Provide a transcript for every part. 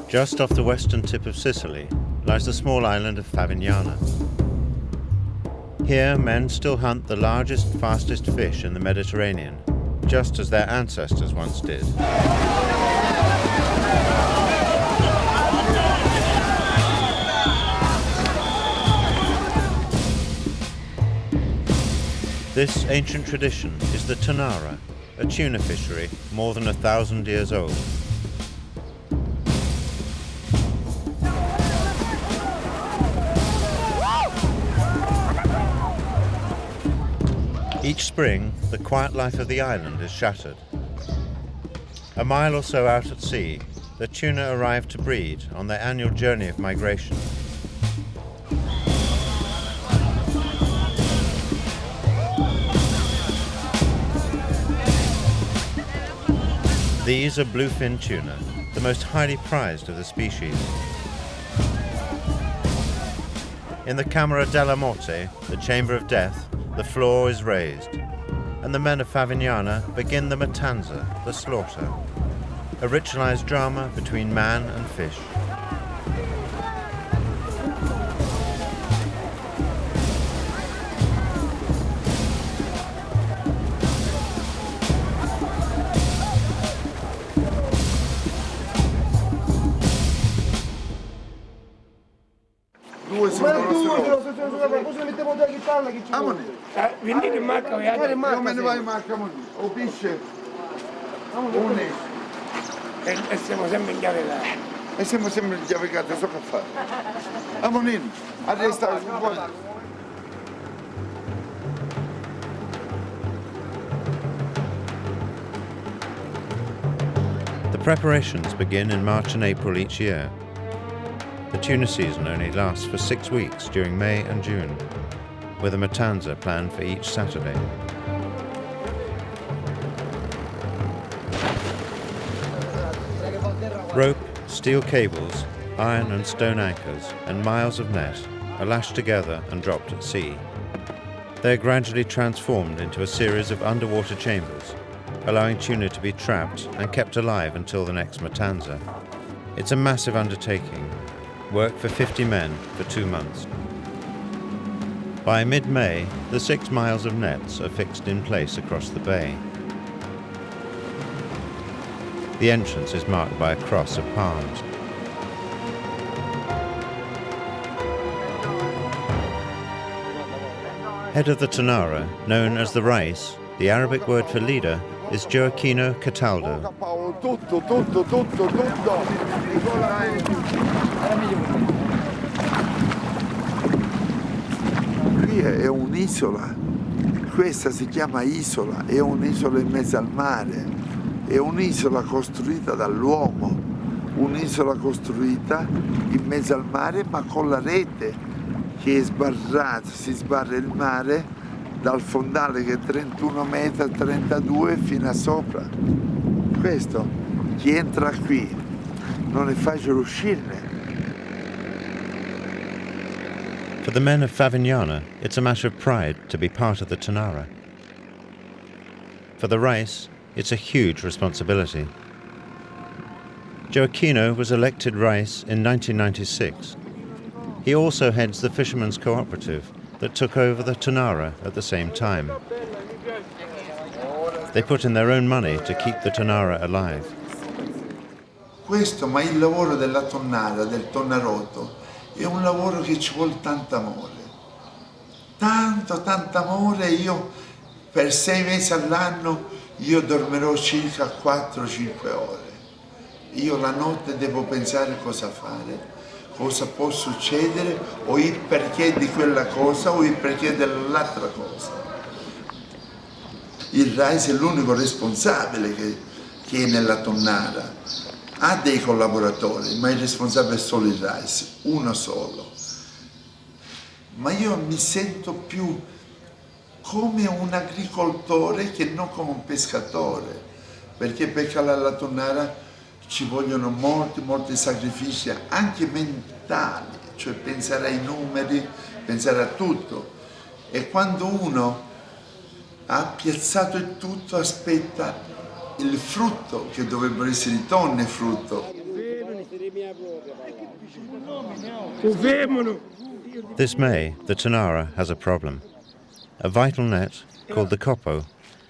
Just off the western tip of Sicily lies the small island of Favignana. Here, men still hunt the largest, fastest fish in the Mediterranean, just as their ancestors once did. This ancient tradition is the Tonnara, a tuna fishery more than 1,000 years old. Each spring, the quiet life of the island is shattered. A mile or so out at sea, the tuna arrive to breed on their annual journey of migration. These are bluefin tuna, the most highly prized of the species. In the Camera della Morte, the chamber of death, the floor is raised, and the men of Favignana begin the Mattanza, the slaughter, a ritualized drama between man and fish. Venite in macca, non me ne vai in macca, o pisce, e siamo sempre in chiave là. E siamo sempre in chiave so che fare. Amonino, adesso The preparations begin in March and April each year. The tuna season only lasts for 6 weeks during May and June, with a Mattanza planned for each Saturday. Rope, steel cables, iron and stone anchors, and miles of net are lashed together and dropped at sea. They are gradually transformed into a series of underwater chambers, allowing tuna to be trapped and kept alive until the next Mattanza. It's a massive undertaking, work for 50 men for 2 months. By mid-May, the 6 miles of nets are fixed in place across the bay. The entrance is marked by a cross of palms. Head of the Tonnara, known as the Rais, the Arabic word for leader, is GIOACCHINO CATALDO. Qui è un'isola, questa si chiama isola, è un'isola in mezzo al mare, è un'isola costruita dall'uomo, un'isola costruita in mezzo al mare ma con la rete che è sbarrata, si sbarra il mare dal fondale che è 31 metri, 32 fino a sopra. Questo, chi entra qui non è facile uscirne. For the men of Favignana, it's a matter of pride to be part of the Tonnara. For the Rais, it's a huge responsibility. GIOACCHINO was elected Rais in 1996. He also heads the Fishermen's Cooperative that took over the Tonnara at the same time. They put in their own money to keep the Tonnara alive. Questo, ma il lavoro della tonnara, del tonnarotto, è un lavoro che ci vuole tanto amore. Tanto amore. Io per 6 mesi all'anno io dormirò circa 4-5 ore. Io la notte devo pensare cosa fare, cosa può succedere, o il perché di quella cosa, o il perché dell'altra cosa. Il Rais è l'unico responsabile che è nella tonnara. Ha dei collaboratori, ma il responsabile è solo il Rais, uno solo. Ma io mi sento più come un agricoltore che non come un pescatore, perché per la tonnara ci vogliono molti sacrifici, anche mentali, cioè pensare ai numeri, pensare a tutto. E quando uno ha piazzato il tutto, aspetta il frutto, che dovrebbero essere i tonni frutto. This May, the Tonnara has a problem. A vital net, called the coppo,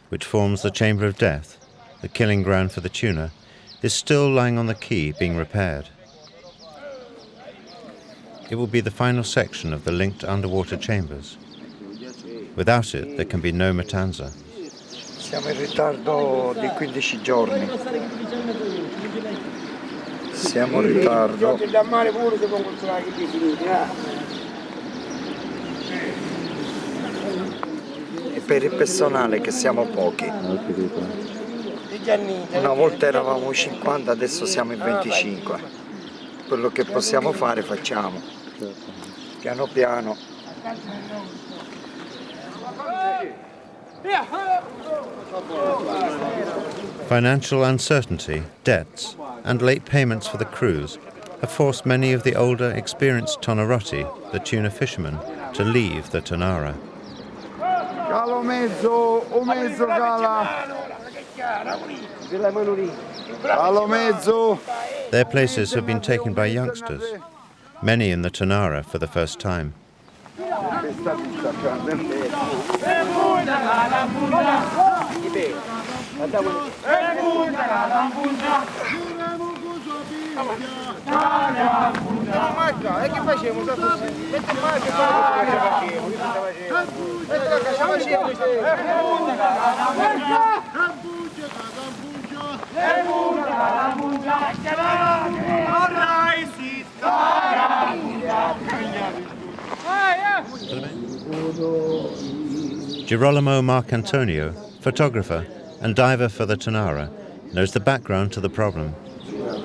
which forms the chamber of death, the killing ground for the tuna, is still lying on the quay being repaired. It will be the final section of the linked underwater chambers. Without it, there can be no Mattanza. Siamo in ritardo di 15 giorni. Siamo in ritardo. E per il personale che siamo pochi. Una volta eravamo 50, adesso siamo in 25. Quello che possiamo fare facciamo. Piano piano. Financial uncertainty, debts, and late payments for the crews have forced many of the older, experienced Tonnarotti, the tuna fishermen, to leave the Tonnara. Calo mezzo, o mezzo cala. Calo mezzo. Their places have been taken by youngsters, many in the Tonnara for the first time. Girolamo Marcantonio, photographer and diver for the Tonnara, knows the background to the problem.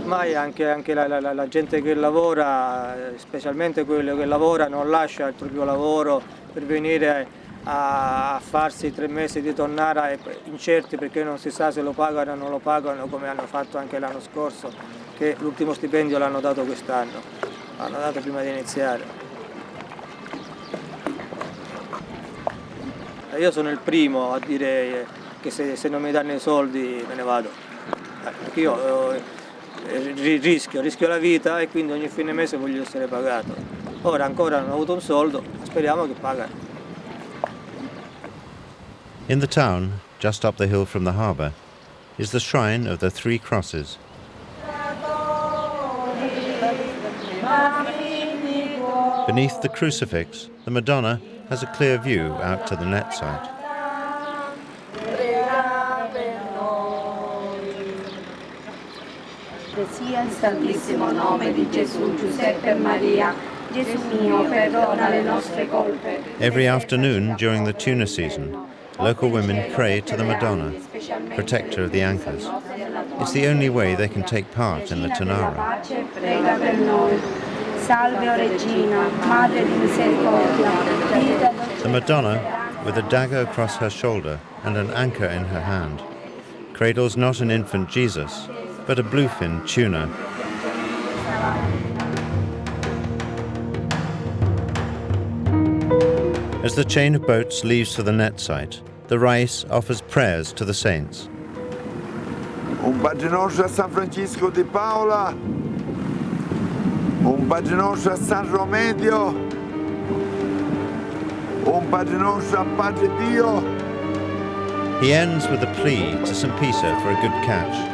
Mai anche la gente che lavora, specialmente quello che lavora, non lascia il proprio lavoro per venire a farsi 3 mesi di Tonnara incerti perché non si sa se lo pagano o non lo pagano, come hanno fatto anche l'anno scorso, che l'ultimo stipendio l'hanno dato quest'anno, l'hanno dato prima di iniziare. Io sono il primo a dire che se non mi danno i soldi me ne vado, perché io rischio la vita e quindi ogni fine mese voglio essere pagato. Ora ancora non ho avuto un soldo, speriamo che pagano. In the town, just up the hill from the harbour, is the shrine of the 3 crosses. Beneath the crucifix, the Madonna has a clear view out to the net site. Sia il santissimo nome di Gesù, Giuseppe e Maria. Gesù mio, perdona le nostre colpe. Every afternoon during the tuna season, local women pray to the Madonna, protector of the anchors. It's the only way they can take part in the Tonnara. Prega per noi. Salve o Regina, Madre di misericordia. The Madonna, with a dagger across her shoulder and an anchor in her hand, cradles not an infant Jesus, but a bluefin tuna. As the chain of boats leaves for the net site, the Rais offers prayers to the saints. Un Padre Nostro a San Francisco di Paola, un Padre Nostro a San Romedio, un Padre Nostro a Padre Dio. He ends with a plea to St. Peter for a good catch.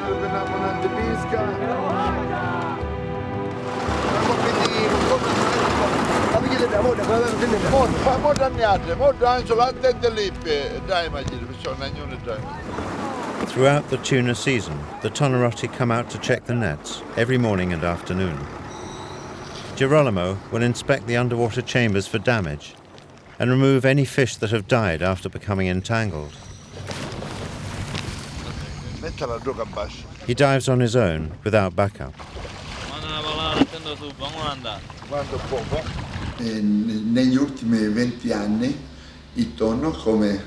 Throughout the tuna season, the Tonnarotti come out to check the nets every morning and afternoon. Girolamo will inspect the underwater chambers for damage and remove any fish that have died after becoming entangled. He dives on his own without backup. Negli ultimi 20 anni i tonno come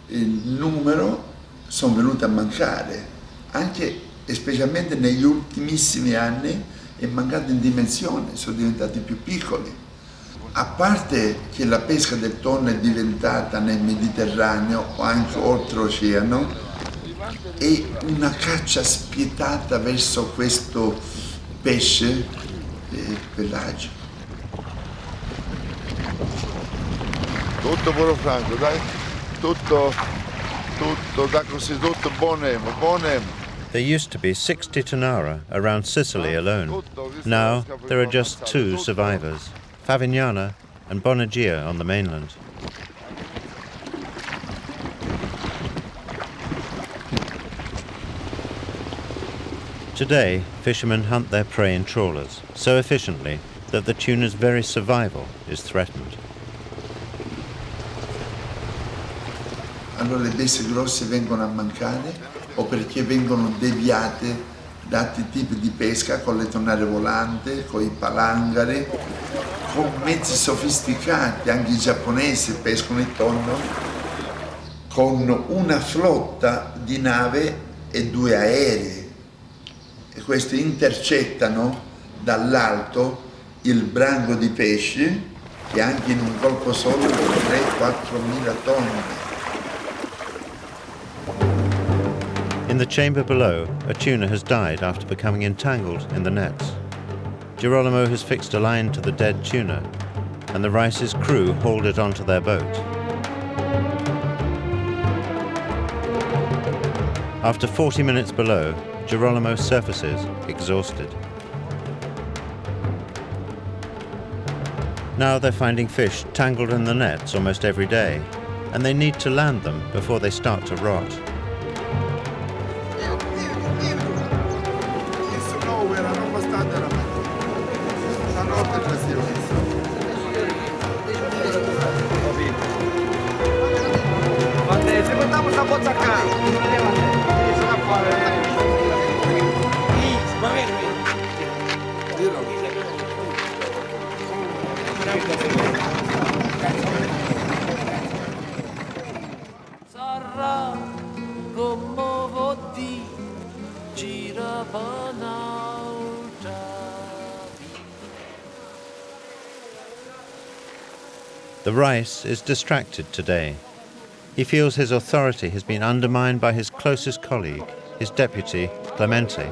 numero sono venuti a mancare, anche e specialmente negli ultimissimi anni è mancato in dimensione, sono diventati più piccoli. A parte che la pesca del tonno è diventata nel Mediterraneo o anche oltreoceano, è una caccia spietata verso questo pesce pelagico. Tutto puro franco, dai. Tutto, da così tutto, buonemo. There used to be 60 Tonnara around Sicily alone. Now there are just 2 survivors, Favignana and Bonaggia on the mainland. Today, fishermen hunt their prey in trawlers so efficiently that the tuna's very survival is threatened. Allora le bestie grosse vengono a mancare o perché vengono deviate da altri tipi di pesca con le tonnare volanti, con i palangari, con mezzi sofisticati, anche i giapponesi pescano il tonno con una flotta di nave e 2 aerei. E questi intercettano dall'alto il branco di pesci che anche in un colpo solo 3-4 mila tonnne. In the chamber below, a tuna has died after becoming entangled in the nets. Girolamo has fixed a line to the dead tuna, and the Rice's crew hauled it onto their boat. After 40 minutes below, Girolamo surfaces, exhausted. Now they're finding fish tangled in the nets almost every day, and they need to land them before they start to rot. The Rais is distracted today. He feels his authority has been undermined by his closest colleague, his deputy, Clemente.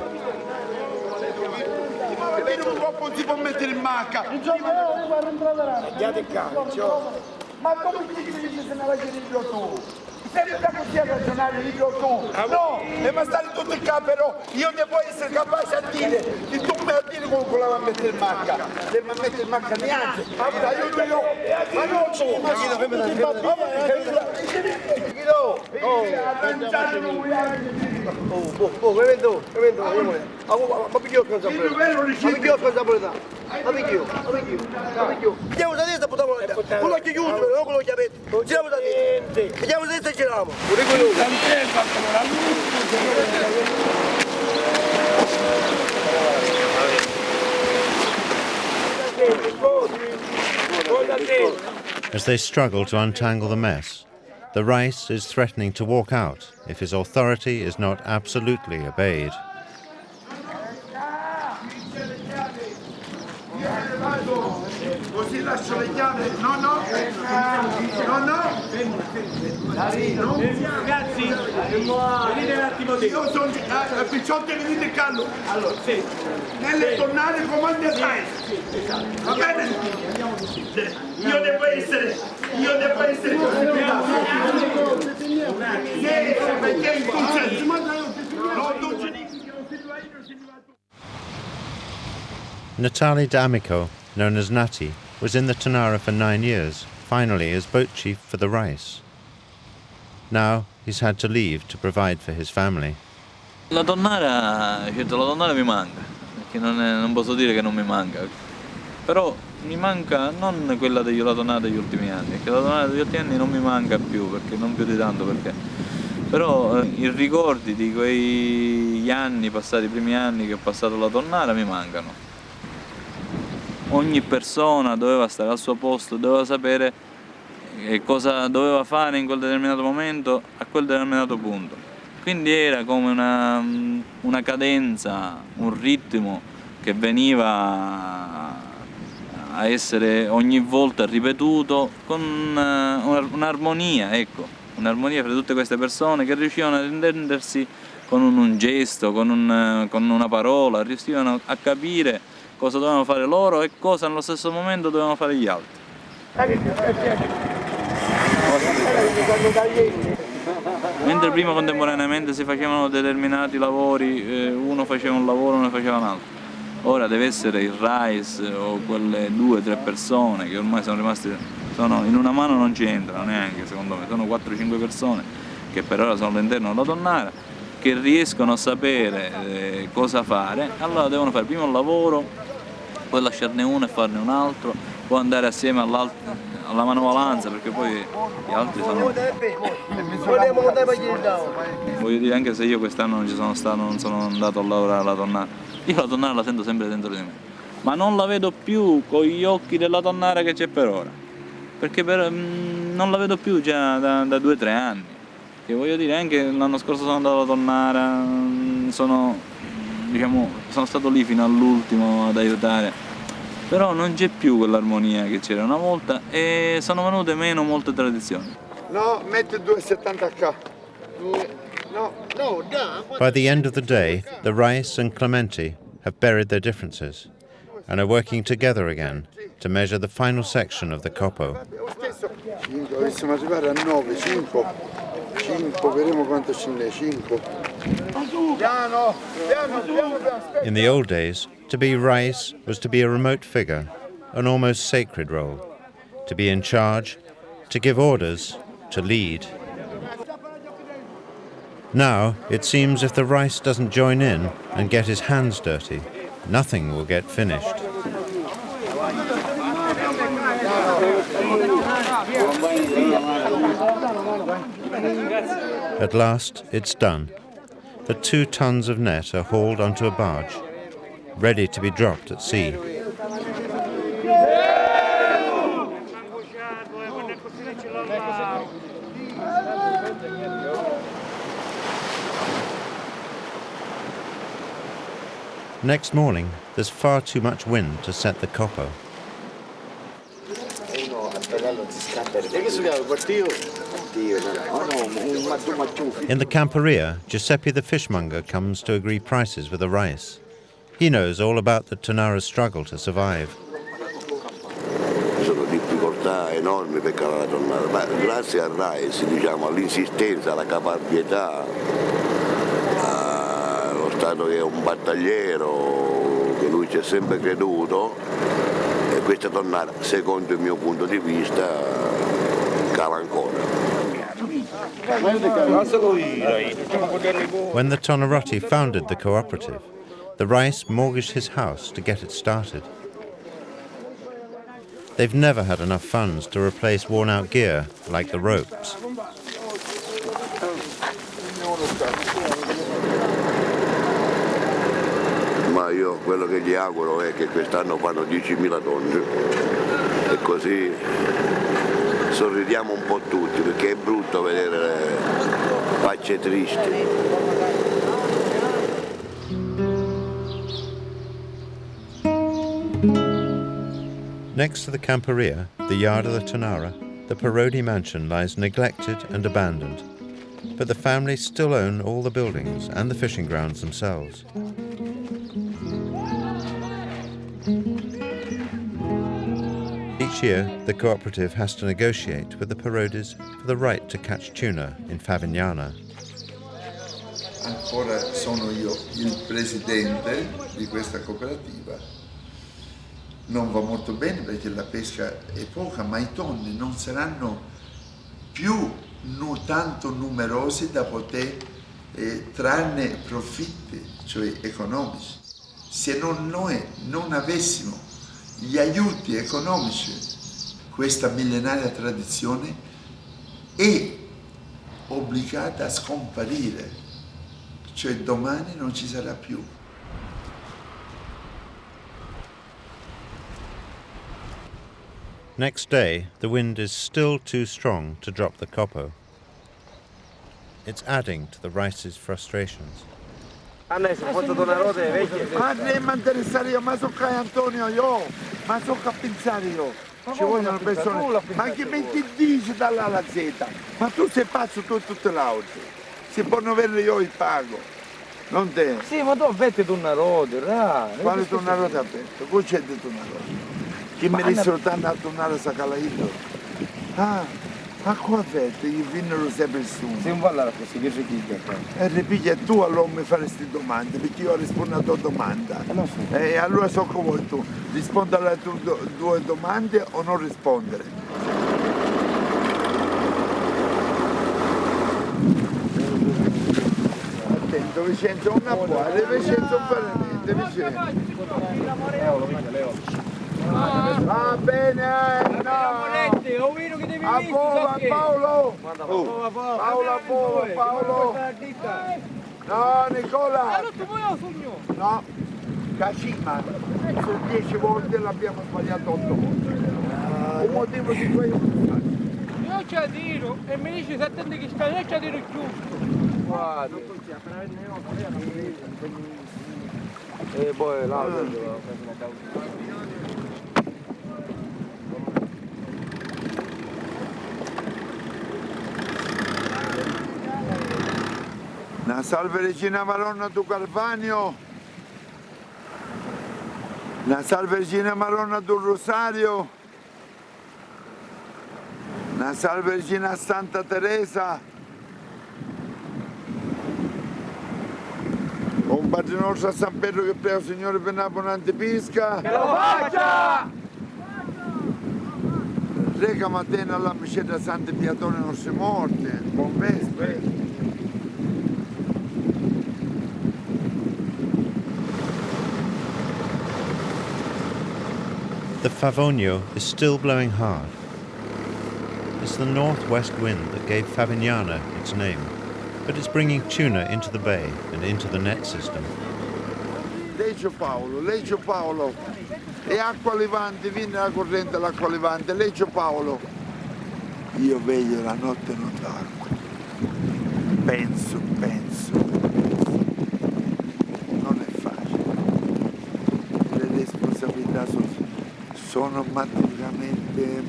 Sempre così a ragionare libero tu. No, ma stare tutto in campo, però io ne puoi essere capace a dire che tu mi a dire come voleva mettere in macca. Se mi mette in macca neanche. Aiuto io. Ma non tu. Ma chi vediamo se adesso potevamo quello che chiuso, non quello che avete. Giriamo da te. Vediamo se adesso giriamo. As they struggle to untangle the mess, the Rais is threatening to walk out if his authority is not absolutely obeyed. Così lascio le chiavi. No. Ragazzi, venite un attimo dentro. Io sono Picciotti, venite callo. Allora, sì. Nelle tonnare comandi a te. Va bene? Io devo essere perché il concetto. Natale D'Amico, known as Nati, was in the Tonnara for 9 years, finally as boat chief for the Rais. Now he's had to leave to provide for his family. La tonnara mi manca, perché non posso dire che non mi manca, però mi manca non quella la tonnara degli ultimi anni, perché la tonnara degli ultimi anni non mi manca più, perché non più di tanto, però i ricordi di quegli anni passati, i primi anni che ho passato la tonnara mi mancano. Ogni persona doveva stare al suo posto, doveva sapere cosa doveva fare in quel determinato momento, a quel determinato punto. Quindi era come una cadenza, un ritmo che veniva a essere ogni volta ripetuto con un'armonia, ecco, un'armonia fra tutte queste persone che riuscivano ad intendersi con un gesto, con una parola, riuscivano a capire cosa dovevano fare loro e cosa nello stesso momento dovevano fare gli altri. Mentre prima contemporaneamente si facevano determinati lavori, uno faceva un lavoro, uno faceva un altro. Ora deve essere il Rais o quelle 2 o 3 persone che ormai sono rimaste, in una mano non ci entrano neanche secondo me, sono 4-5 persone che per ora sono all'interno della Tonnara, che riescono a sapere cosa fare, allora devono fare prima un lavoro, poi lasciarne uno e farne un altro, poi andare assieme alla manovalanza, perché poi gli altri sono... Voglio dire, anche se io quest'anno non ci sono stato, non sono andato a lavorare alla Tonnara, io la Tonnara la sento sempre dentro di me, ma non la vedo più con gli occhi della Tonnara che c'è per ora, perché non la vedo più già da 2 o 3 anni. Che voglio dire, anche l'anno scorso sono andato alla Tonnara, sono stato lì fino all'ultimo ad aiutare, però non c'è più quell'armonia che c'era una volta e sono venute meno molte tradizioni. No, metti 2,70k. By the end of the day, the Rais and Clementi have buried their differences and are working together again to measure the final section of the Coppo. 5, dovessimo arrivare a 9, 5, vedremo quanto ce n'è, 5. Piano, In the old days, to be Rais was to be a remote figure, an almost sacred role, to be in charge, to give orders, to lead. Now, it seems if the Rais doesn't join in and get his hands dirty, nothing will get finished. At last, it's done. The 2 tons of net are hauled onto a barge, ready to be dropped at sea. Next morning, there's far too much wind to set the Coppo. In the Camperia, Giuseppe the fishmonger comes to agree prices with the Rais. He knows all about the Tonnara's struggle to survive. Ci sono difficoltà enormi per calare la Tonnara, ma grazie al Rais, all'insistenza, alla caparbietà, allo Stato che è un battagliero, che lui ci ha sempre creduto, e questa Tonnara, secondo il mio punto di vista, cala ancora. When the Tonnarotti founded the cooperative, the Rais mortgaged his house to get it started. They've never had enough funds to replace worn-out gear like the ropes. Ma io quello che gli auguro è che quest'anno fanno 10.000 tonne e così sorridiamo un po' tutti, perché è brutto vedere le facce tristi. Next to the Camperia, the yard of the Tonnara, the Parodi mansion lies neglected and abandoned, but the family still own all the buildings and the fishing grounds themselves. Each year, the cooperative has to negotiate with the Parodis for the right to catch tuna in Favignana. Ancora sono io il presidente di questa cooperativa. Non va molto bene perché la pesca è poca, ma i tonni non saranno più tanto numerosi da poter trarne profitti, cioè economici. Se noi non avessimo gli aiuti economici, questa millenaria tradizione è obbligata a scomparire, cioè domani non ci sarà più. Next day, the wind is still too strong to drop the Coppo. It's adding to the Rice's frustrations. Ma mi interessare io, ma so che Antonio io, ma so che pensare io. Ci vogliono persone, ma che metti dici dall'A alla Z? Ma tu sei pazzo tutte le altre. Si possono avere io il pago, non te. Sì, ma tu avete Tonnaroti, Quale Tonnaroti aperto? Cosa c'è di Tonnaroti? Che mi dissero tanto a tornare a Sacalaito. Ah, A qua fette, gli vennero sempre persone. Se non parla così, che ripiglia. E ripiglia tu allora mi fare queste domande, perché io rispondo a tua domanda. E allora so come vuoi tu, rispondere alle tue due domande o non rispondere. Attento Vincenzo, una buona, Vincenzo un fare niente, Vincenzo. Va bene, no! A Paolo, Paolo! Paolo! No, Nicola! No, Cacima, su 10 volte l'abbiamo sbagliato 8 volte. Un motivo di quello. Io ci tiro e mi dici se attenti che stai, io ci tiro giusto. Guarda. E poi l'altro. Una salve Regina Maronna tu Calvanio. Una salve Regina Maronna tu Rosario. Una salve Regina Santa Teresa. Un Padre nostro a San Pedro che prega Signore per l'abbonante pisca. Che lo faccia! Rega mattina alla misceta Sante Piatone nostre morte. Buon vespere. The Favogno is still blowing hard. It's the northwest wind that gave Favignana its name, but it's bringing tuna into the bay and into the net system. Legge Paolo. E acqua levante, viene la corrente l'acqua levante, legge Paolo. Io veglio la notte non dormo. Penso. Non è facile. Le responsabilità sono matematicamente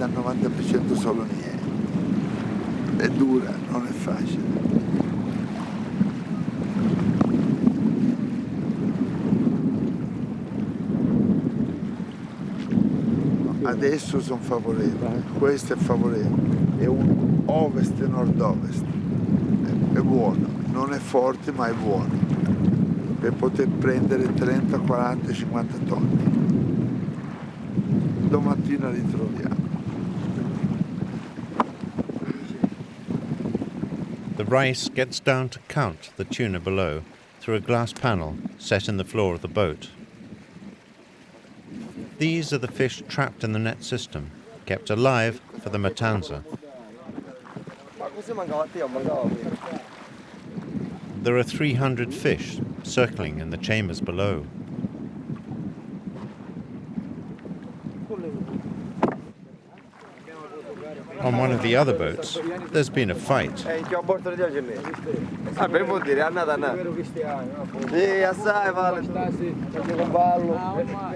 al 90% solo mie. È dura, non è facile. Adesso sono favorevole, questo è favorevole, è un ovest-nord-ovest, è buono, non è forte ma è buono, per poter prendere 30, 40, 50 tonni. Domattina ritroviamo. The Rais gets down to count the tuna below through a glass panel set in the floor of the boat. These are the fish trapped in the net system, kept alive for the Mattanza. There are 300 fish circling in the chambers below. On one of the other boats, there's been a fight. Sì, assai vale.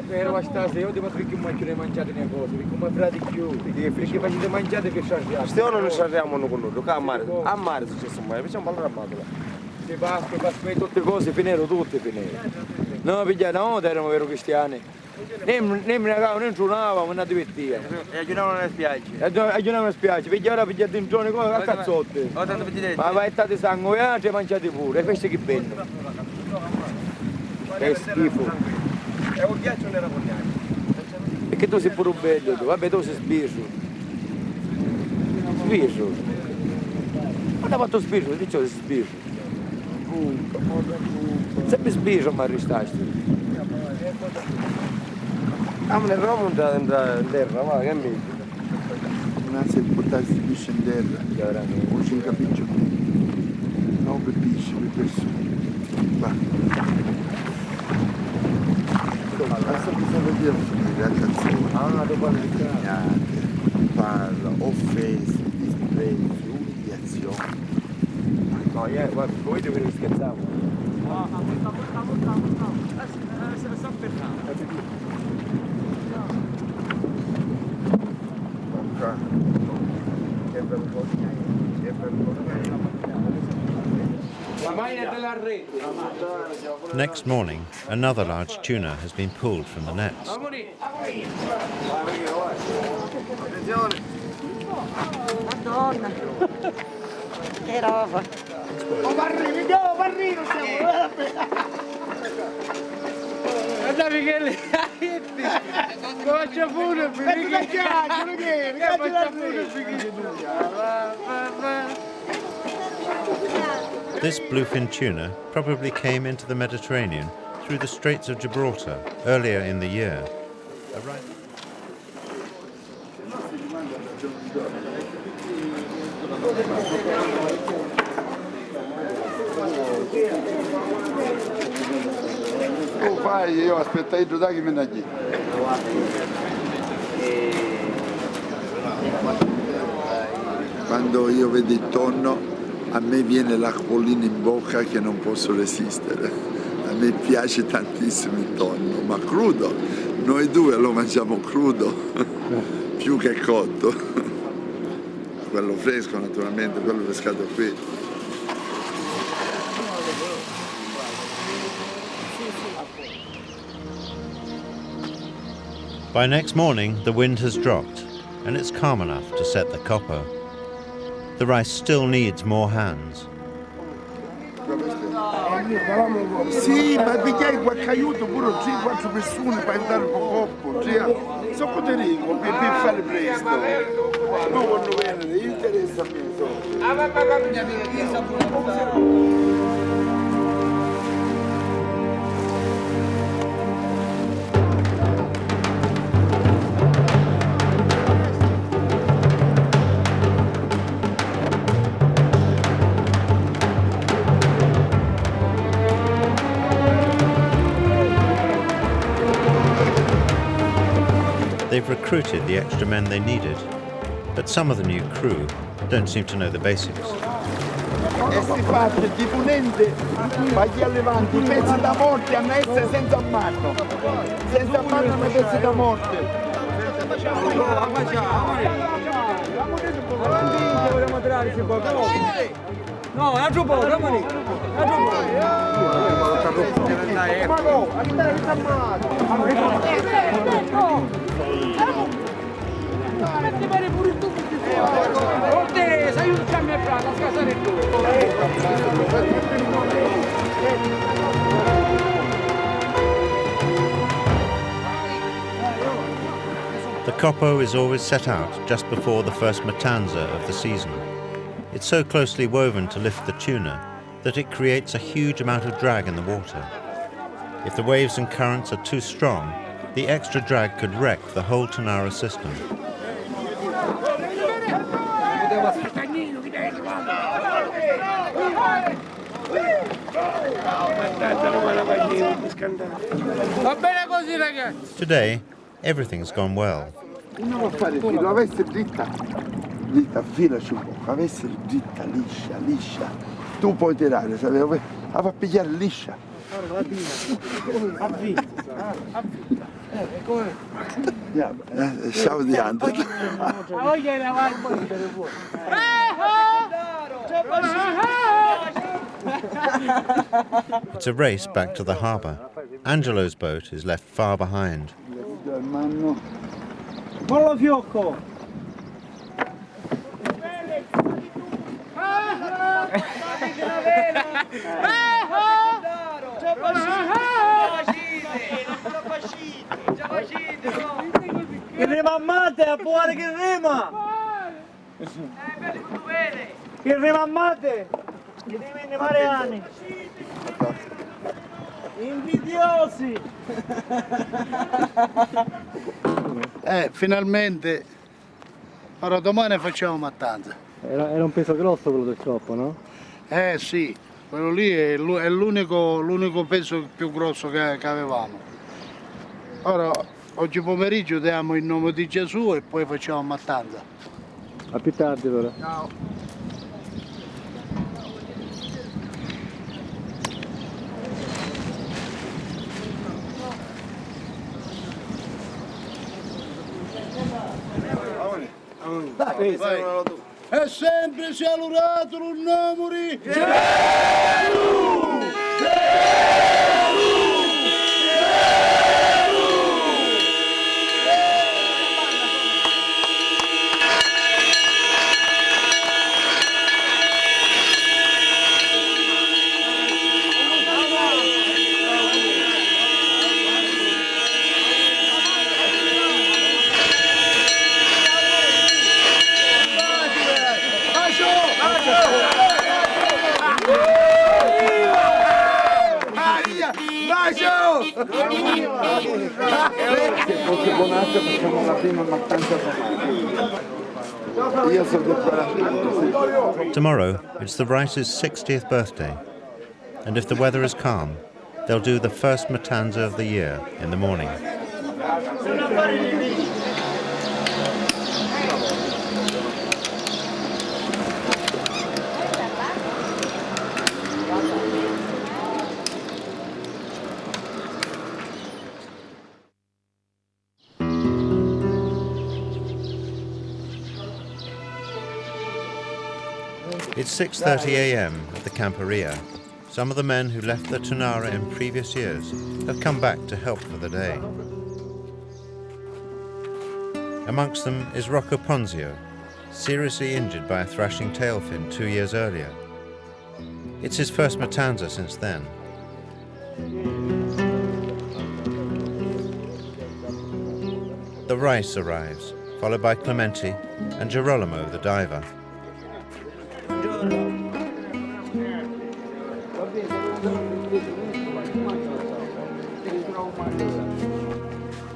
Ero a stasi, io devo perché non mangiate le cose, come frati più, perché facete mangiate che sarriamo. Stiamo non sarriamo con noi, a mare è successo mai, facciamo parlare a Madula. Si basta, tutte cose, finero tutte. No, pigliate, no, erano vero cristiani. Non tronavamo, non divertivamo. E aggiunavano nelle spiagge. Aggiunavamo nelle spiagge, perché ora pigliate in giorno come a cazzotte. Ma vai state sanguinati e mangiate pure, e questi che vengono. Che schifo. E un ghiaccio non era con neanche. Perché tu sei pure bello, tu. Vabbè tu sei sbiso. Sbiso. Quando ha fatto sbiso, dicevo sei sbiso. Sempre sbiso mi arrestaste. Ah, ma ne proviamo in terra, va, che amici. Grazie per portarsi il pesce in terra, non ci capisco più. 9 pesci per persone. Va. Basta bisogna dire finire la canzone. Parla, offese, disprezzi, umiliazioni. No, guarda, voi dovete scherzare. Sta fermando. Next morning, another large tuna has been pulled from the nets. Madonna, che roba. Oh, Barrino, andiamo, Barrino, Guarda Michele, faccia pure, This bluefin tuna probably came into the Mediterranean through the Straits of Gibraltar earlier in the year. Oh, fai, io aspettai giù da che me ne Quando io vedo il tonno, a me viene l'acquolina in bocca che non posso resistere. A me piace tantissimo il tonno, ma crudo. Noi due lo mangiamo crudo, più che cotto. Quello fresco naturalmente, quello pescato qui. By next morning, the wind has dropped, and it's calm enough to set the copper. The Rais still needs more hands. Sì, ma pigliai qualche aiuto pure 3-4 persone per aiutare un po' coppo. Sono contento per fare presto. Non voglio venire, interessa a me. They've recruited the extra men they needed, but some of the new crew don't seem to know the basics. E si parte di punente, bagli allevanti, i pezzi da morte hanno essere senza ammanno. Senza ammanno hanno pezzi da morte. No, un altro po', dammi lì. Ma no, andare in metti bene pure tu. Oh te, sai un fiamme e frata, scasare tu. The coppo is always set out just before the first Mattanza of the season. It's so closely woven to lift the tuna that it creates a huge amount of drag in the water. If the waves and currents are too strong, the extra drag could wreck the whole Tonnara system. Today, everything's gone well. Non lo fare filo, avesse dritta, filaci un po', avesse dritta, liscia. Tu puoi tirare, sapevo, a far pigliare liscia. Stavo dicendo. It's a race back to the harbour. Angelo's boat is left far behind. Mollo fiocco! Che rima ammate, a buone che rima! Che rima ammate! Che rima mariani! Invidiosi! Finalmente, ora domani facciamo Mattanza. Era un peso grosso quello del coppo, no? Sì, quello lì è l'unico peso più grosso che avevamo. Ora, oggi pomeriggio diamo il nome di Gesù e poi facciamo Mattanza. A più tardi allora. Ciao. Dai, vai. E sempre sia lodato il nome di Gesù! fosse Bonaccia facciamo la prima Mattanza romana. Io sono del 40. Tomorrow, it's the Rice's 60th birthday, and if the weather is calm, they'll do the first Mattanza of the year in the morning. It's 6:30 a.m. at the Camperia. Some of the men who left the Tonnara in previous years have come back to help for the day. Amongst them is Rocco Ponzio, seriously injured by a thrashing tailfin 2 years earlier. It's his first Mattanza since then. The Rais arrives, followed by Clementi and Girolamo the diver.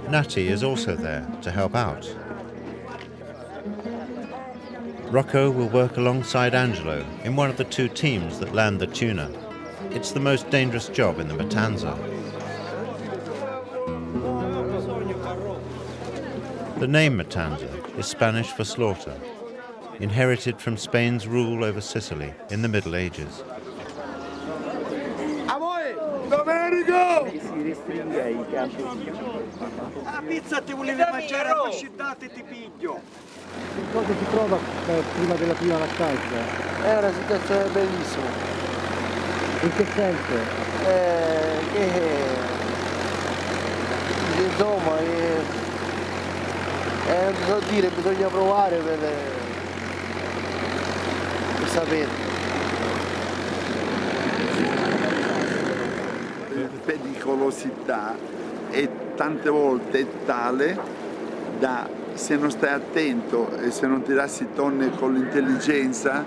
Nati is also there to help out. Rocco will work alongside Angelo in one of the two teams that land the tuna. It's the most dangerous job in the Mattanza. The name Mattanza is Spanish for slaughter, inherited from Spain's rule over Sicily in the Middle Ages. Domenico! La pizza ti volevi mangiare a fascitate ti piglio. Cosa si trova prima della prima vacanza? È una situazione bellissima. In che senso? Insomma, non so dire, bisogna provare per sapere. La pericolosità è tante volte è tale da, se non stai attento e se non tirassi tonne con l'intelligenza,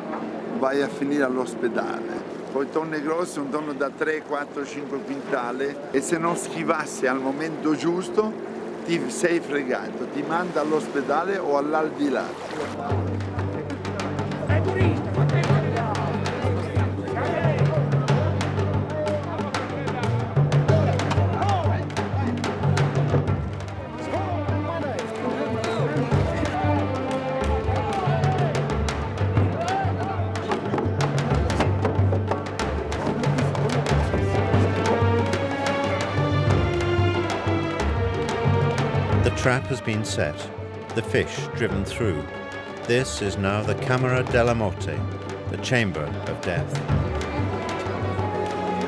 vai a finire all'ospedale. Poi tonne grosse, un tonno da 3, 4, 5 quintali, e se non schivassi al momento giusto ti sei fregato, ti manda all'ospedale o all'aldilà. The trap has been set, the fish driven through. This is now the Camera della Morte, the chamber of death.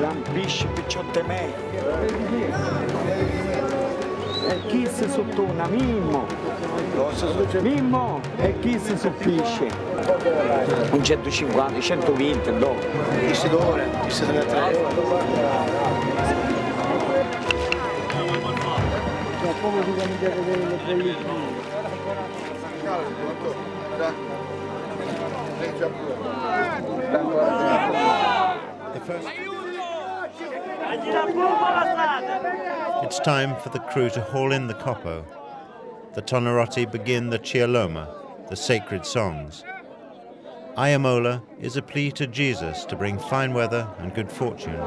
Lampisci picciotte me. E kiss su tuna, Mimmo. Mimmo, e kiss su pesce. Un 150, 120, no. Fissi d'ora, fissi delle 3. Come bisogna vedere le pellicole? It's time for the crew to haul in the coppo. The Tonnarotti begin the Cialoma, the sacred songs. Ayamola is a plea to Jesus to bring fine weather and good fortune.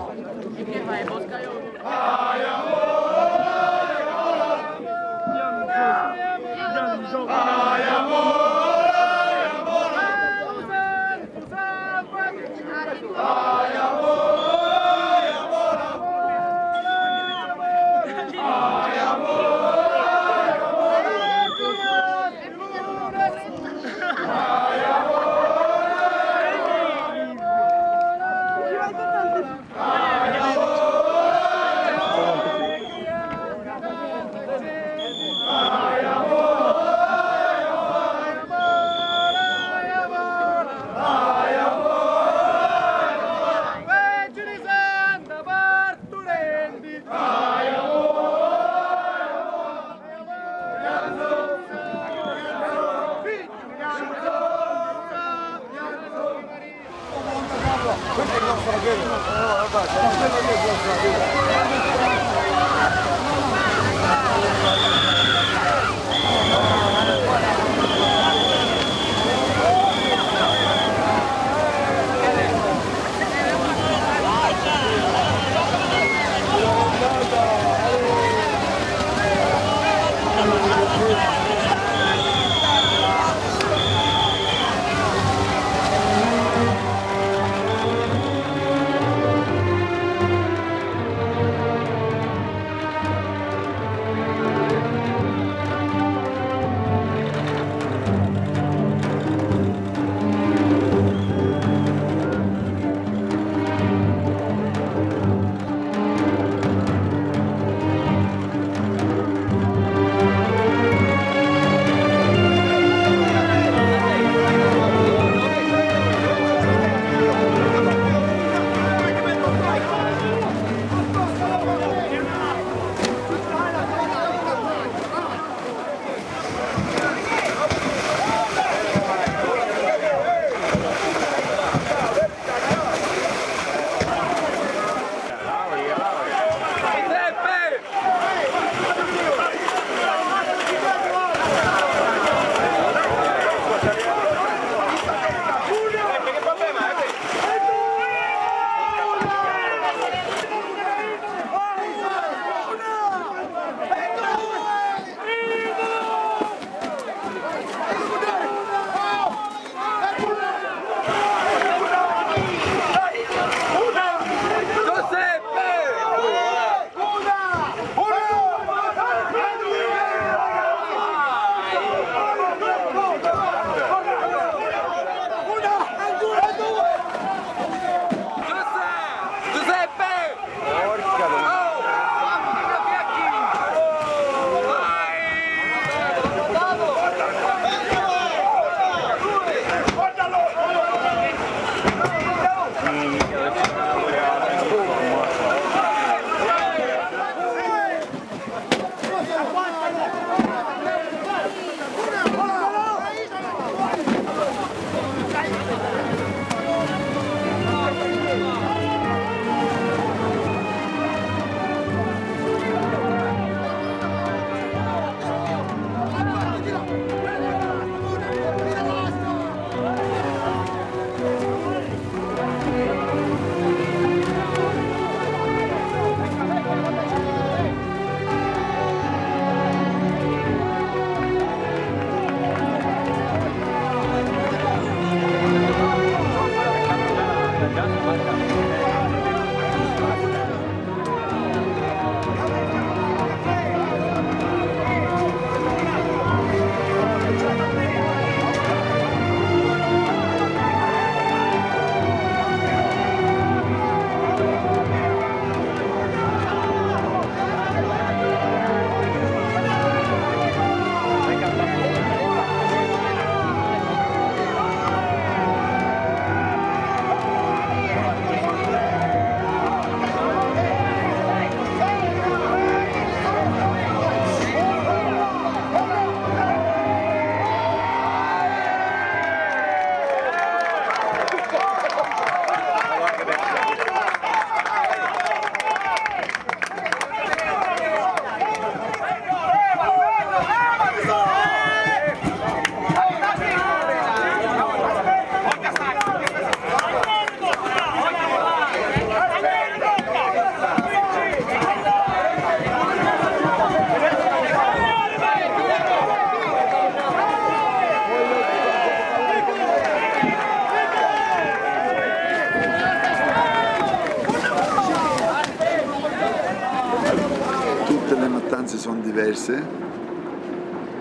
sono diverse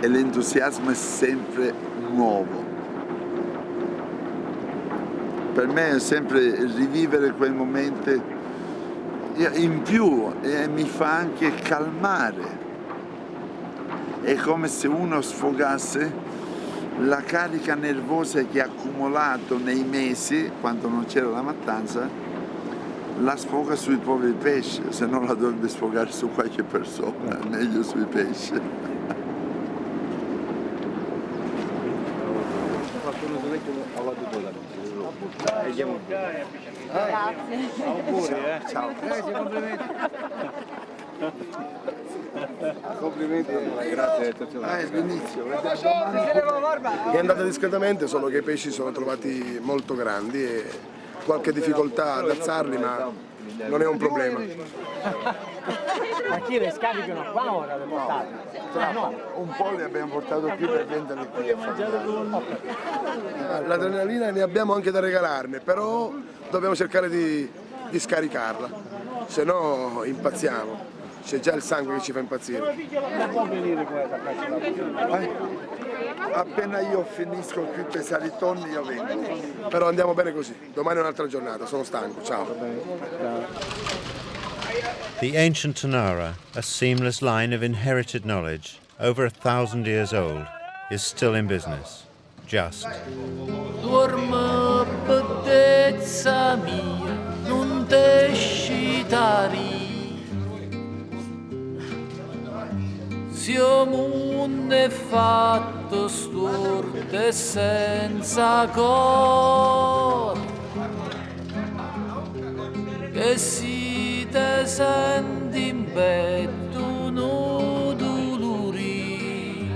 e l'entusiasmo è sempre nuovo. Per me è sempre rivivere quei momenti in più e mi fa anche calmare. È come se uno sfogasse la carica nervosa che ha accumulato nei mesi, quando non c'era la mattanza, la sfoga sui poveri pesci, se no la dovrebbe sfogare su qualche persona, meglio sui pesci. Grazie. Ciao. Grazie, complimenti. Complimenti, grazie. Benissimo. È andata discretamente, solo che i pesci sono trovati molto grandi e qualche difficoltà ad alzarli, ma non è un problema. Ma chi le scaricano qua ora le portate? No, un po' li abbiamo portato qui per venderli qui. L'adrenalina ne abbiamo anche da regalarne, però dobbiamo cercare di scaricarla, se no impazziamo. C'è già il sangue che ci fa impazzire. Appena io finisco qui pesare i tonni io vengo. Però andiamo bene così, domani è un'altra giornata, sono stanco, ciao. The ancient Tonnara, a seamless line of inherited knowledge, over 1,000 years old, is still in business. Just. Dormo bellezza mia, non te scitari. Siamo un è fatto storto e senza cor, che si te senti in petto no dolori,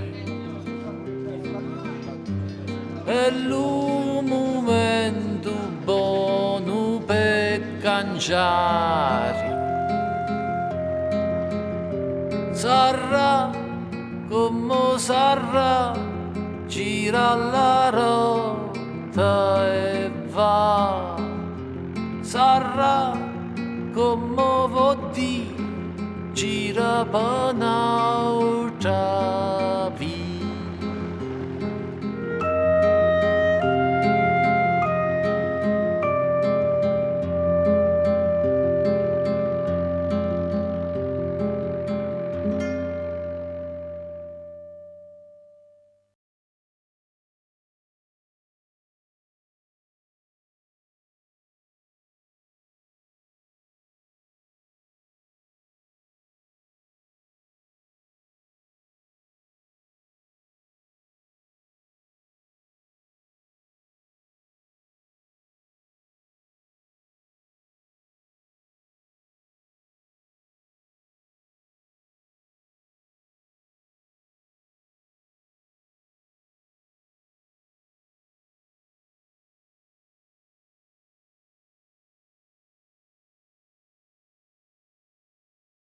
è il momento buono per cangiare. Sarà come sarà, gira la rotta e va. Sarà come vuol dire, gira per un'altra via.